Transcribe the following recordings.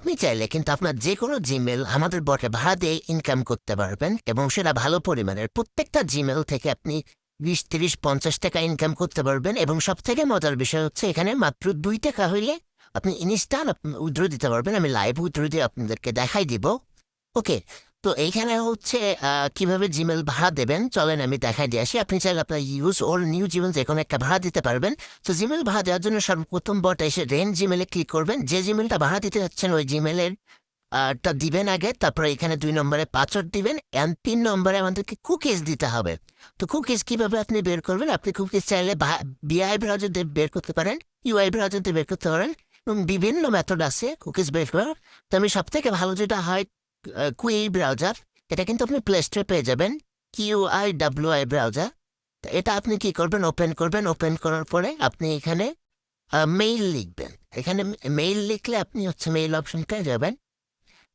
আপনি চাইলে কিন্তু আপনার যে কোনো জিমেল আমাদের বটে ভাড়া দিয়ে ইনকাম করতে পারবেন এবং সেটা ভালো পরিমাণের। প্রত্যেকটা জিমেল থেকে আপনি 20, 30, 50 টাকা ইনকাম করতে পারবেন এবং সবথেকে মজার বিষয় হচ্ছে এখানে মাত্র 2 টাকা হইলে আপনি ইনস্ট্যান্ট উইথড্র দিতে পারবেন। আমি লাইভ উইথড্র দিয়ে আপনাদেরকে দেখাই দিব। ওকে, তো এইখানে হচ্ছে কিভাবে জিমেল ভাড়া দেবেন চলেন আমি দেখাই দিয়ে আসি। আপনি চাইলে আপনার ইউজ ওর নিউ জিমেল যে কোনো একটা ভাড়া দিতে পারবেন। তো জিমেল ভাড়া দেওয়ার জন্য সর্বপ্রথম বটে এসে রেন্ট জিমেলে ক্লিক করবেন। যে জিমেলটা ভাড়া দিতে যাচ্ছেন ওই জিমেলের টা দিবেন আগে, তারপরে এখানে 2 নম্বরে পাসওয়ার্ড দিবেন অ্যান্ড 3 নম্বরে আমাদেরকে কুকিজ দিতে হবে। তো কুকিজ কিভাবে আপনি বের করবেন? আপনি কুকিজ চাইলে বিআই ব্রাউজার দিয়ে বের করতে পারেন, ইউআই ব্রাউজার দিয়ে বের করতে পারেন এবং বিভিন্ন মেথড আছে কুকিজ বের করার। তো আমি সবথেকে ভালো যেটা হয় কুই ব্রাউজার, এটা কিন্তু আপনি প্লে স্টোরে পেয়ে যাবেন, QIWI ব্রাউজার। তো এটা আপনি কি করবেন? ওপেন করবেন। ওপেন করার পরে আপনি এখানে মেইল লিখবেন। এখানে মেইল লিখলে আপনি হচ্ছে মেইল অপশনটায় যাবেন,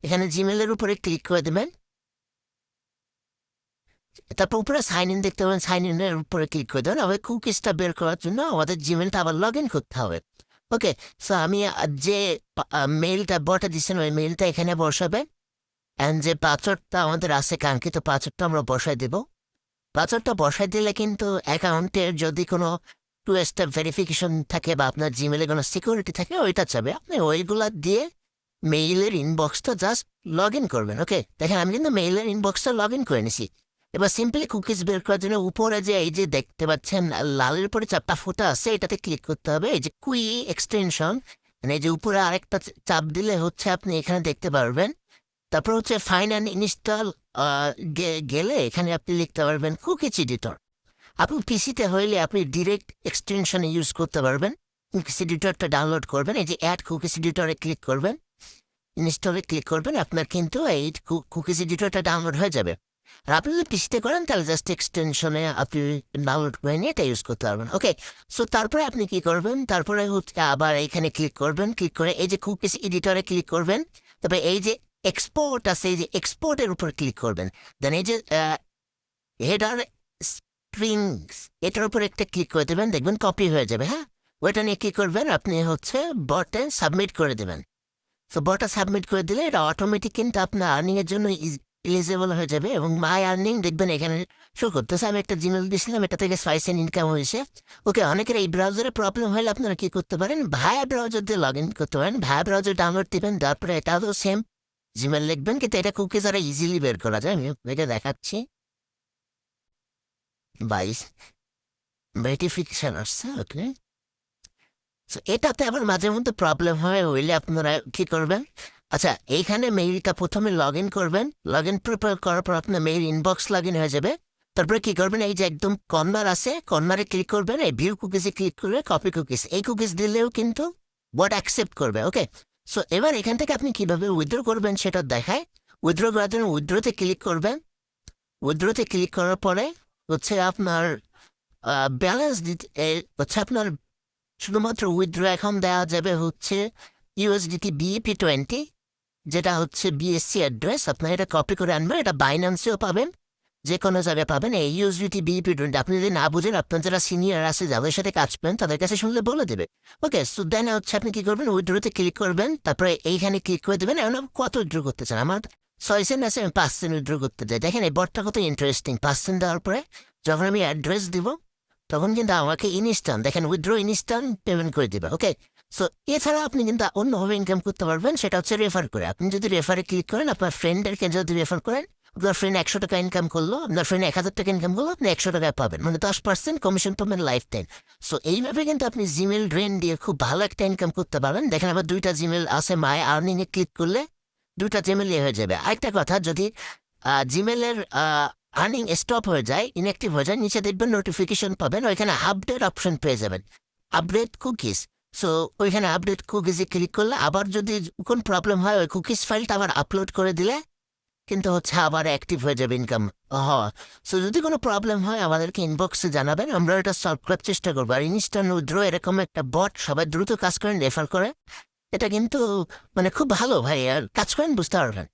এখানে জিমেলের উপরে ক্লিক করে দেবেন। তারপর উপরে সাইন ইন দেখতে পাবেন, সাইন ইনের উপরে ক্লিক করে দেবেন। আবার কুকিজটা বের করার জন্য আমাদের জিমেলটা আবার লগ ইন করতে হবে। ওকে, সো আমি যে মেইলটা বটে দিচ্ছেন ওই মেইলটা এখানে বসাবেন অ্যান্ড যে পাসওয়ার্ডটা আমাদের আছে কাঙ্ক্ষিত পাসওয়ার্ডটা আমরা বসাই দেব। পাসওয়ার্ডটা বসাই দিলে কিন্তু অ্যাকাউন্টের যদি কোনো 2 স্টেপ ভেরিফিকেশন থাকে বা আপনার জিমেলে কোনো সিকিউরিটি থাকে ওইটা চাবে, আপনি ওইগুলা দিয়ে মেইলের ইনবক্সটা জাস্ট লগ ইন করবেন। ওকে, দেখেন আমি কিন্তু মেইলের ইনবক্সটা লগ ইন করে নিছি। এবার সিম্পলি কুকিজ বের করার জন্য উপরে যে এই যে দেখতে পাচ্ছেন লালের উপরে চাপটা ফোটা আছে এটাতে ক্লিক করতে হবে। এই যে কুই এক্সটেনশন, মানে এই যে উপরে আরেকটা চাপ দিলে হচ্ছে আপনি এখানে দেখতে পারবেন। তারপর হচ্ছে ফাইন অ্যান্ড ইনস্টল গেলে এখানে আপনি লিখতে পারবেন কুকিজ এডিটর। আপনি পিসিতে হইলে আপনি ডিরেক্ট এক্সটেনশনে ইউজ করতে পারবেন। কুকিজ এডিটরটা ডাউনলোড করবেন, এই যে অ্যাড কুকিজ এডিটরে ক্লিক করবেন, ইনস্টলে ক্লিক করবেন, আপনার কিন্তু এই কুকিজ এডিটরটা ডাউনলোড হয়ে যাবে। আর আপনি যদি পিসিতে করেন তাহলে জাস্ট এক্সটেনশনে আপনি ডাউনলোড করে নিয়ে এটা ইউজ করতে পারবেন। ওকে, সো তারপরে আপনি কি করবেন? তারপরে হচ্ছে আবার এইখানে ক্লিক করবেন, ক্লিক করে এই যে কুকিজ এডিটরে ক্লিক করবেন, তারপরে এই যে এক্সপোর্ট আছে এই যে এক্সপোর্টের উপর ক্লিক করবেন। দেন এই যে হেডার স্ট্রিংস এটার উপর একটা ক্লিক করে দেবেন, দেখবেন কপি হয়ে যাবে। হ্যাঁ, ওইটা নিয়ে কী করবেন? আপনি হচ্ছে বটে সাবমিট করে দেবেন। তো বটটা সাবমিট করে দিলে এটা অটোমেটিক কিন্তু আপনার আর্নিংয়ের জন্য এলিজিবল হয়ে যাবে এবং মাই আর্নিং দেখবেন এখানে শো করতেছে। আমি একটা জিমেল দিয়েছিলাম, এটা থেকে 5 সেন্ট ইনকাম হয়েছে। ওকে, অনেকের এই ব্রাউজারে প্রবলেম হলে আপনারা কি করতে পারেন? ভায়া ব্রাউজার দিয়ে লগ ইন করতে পারেন। ভায়া ব্রাউজার ডাউনলোড দিবেন, তারপরে এটাও সেম জিমেল লিখবেন, কিন্তু এটা কুকিজ আরো ইজিলি বের করা যায়। আমি এটা দেখাচ্ছি। 22 ভেরিফিকেশন আসছে। ওকে, সো এটাতে আবার মাঝে মধ্যে প্রবলেম হয়, হইলে আপনারা কি করবেন? আচ্ছা, এইখানে মেইলটা প্রথমে লগ ইন করবেন। লগ ইন প্রিপেয়ার করার পর আপনার মেইল ইনবক্স লগ ইন হয়ে যাবে। তারপরে কি করবেন? এই যে একদম কর্নার আছে, কর্নারে ক্লিক করবেন, এই ভিউ কুকিজে ক্লিক করে কপি কুকিজ, এই কুকিজ দিলেও কিন্তু বট অ্যাকসেপ্ট করবে। ওকে, সো এবার এখান থেকে আপনি কিভাবে উইথড্র করবেন সেটা দেখায়। উইথড্র করার জন্য উইথড্রতে ক্লিক করবেন। উইথড্রতে ক্লিক করার পরে হচ্ছে আপনার ব্যালেন্স দিতে হচ্ছে আপনার শুধুমাত্র উইথড্র এখন দেওয়া যাবে হচ্ছে USDT BEP20, যেটা হচ্ছে BSC অ্যাড্রেস। আপনার এটা কপি করে আনবেন, এটা বাইন্যান্সেও পাবেন, যে কোনো জায়গায় পাবেন। এই USDT BEP20 আপনি যদি না বুঝেন আপনার যারা সিনিয়র আছে যাদের সাথে কাজ করেন তাদের কাছে শুনলে বলে দেবে। ওকে, সো দেন হচ্ছে আপনি কি করবেন? উইথড্রতে ক্লিক করবেন, তারপরে এইখানে ক্লিক করে দেবেন। এখন কত উইথড্র করতে চান? আমার 6 সেন্ট আছে, আমি 5 সেন্ট উইথড্র করতে চাই। দেখেন এই বটটা কত ইন্টারেস্টিং। 5 সেন্ট দেওয়ার পরে যখন আমি অ্যাড্রেস দিব তখন কিন্তু আমাকে ইনস্ট্যান্ট দেখেন উইথড্র ইনস্ট্যান্ট পেমেন্ট করে দেবে। ওকে, সো এছাড়া আপনি কিন্তু অন্যভাবে ইনকাম করতে পারবেন, সেটা হচ্ছে রেফার করে। আপনি যদি রেফারে ক্লিক করেন, আপনার ফ্রেন্ডদেরকে যদি রেফার করেন, আপনার ফ্রেন্ড 100 টাকা ইনকাম করলো, আপনার ফ্রেন্ড 1000 টাকা ইনকাম করলো, আপনি 100 টাকা পাবেন, মানে 10% কমিশন পাবেন লাইফ টাইম। সো এইভাবে কিন্তু আপনি জিমেল ড্রেন দিয়ে খুব ভালো একটা ইনকাম করতে পারেন। দেখেন আবার 2টা জিমেল আছে, মাই আর্নিংয়ে ক্লিক করলে 2টা জিমেল হয়ে যাবে। আরেকটা কথা, যদি জিমেলের আর্নিং স্টপ হয়ে যায়, ইনঅ্যাক্টিভ হয়ে যায়, নিচে দেখবেন নোটিফিকেশন পাবেন, ওইখানে আপডেট অপশন পেয়ে যাবেন, আপডেট কুকিজ। সো ওইখানে আপডেট কুকিজে ক্লিক করলে আবার যদি কোন প্রবলেম হয় ওই কুকিজ ফাইলটা আবার আপলোড করে দিলে কিন্তু হচ্ছে আবার অ্যাক্টিভ হয়ে যাবে ইনকাম। সো যদি কোনো প্রবলেম হয় আমাদেরকে ইনবক্সে জানাবেন, আমরা এটা সলভ করার চেষ্টা করবো। আর ইনস্ট্যান্ট উইথড্র এরকম একটা বট সবাই দ্রুত কাজ করেন, রেফার করে, এটা কিন্তু মানে খুব ভালো ভাই, আর কাজ করেন বুঝতে পারবেন।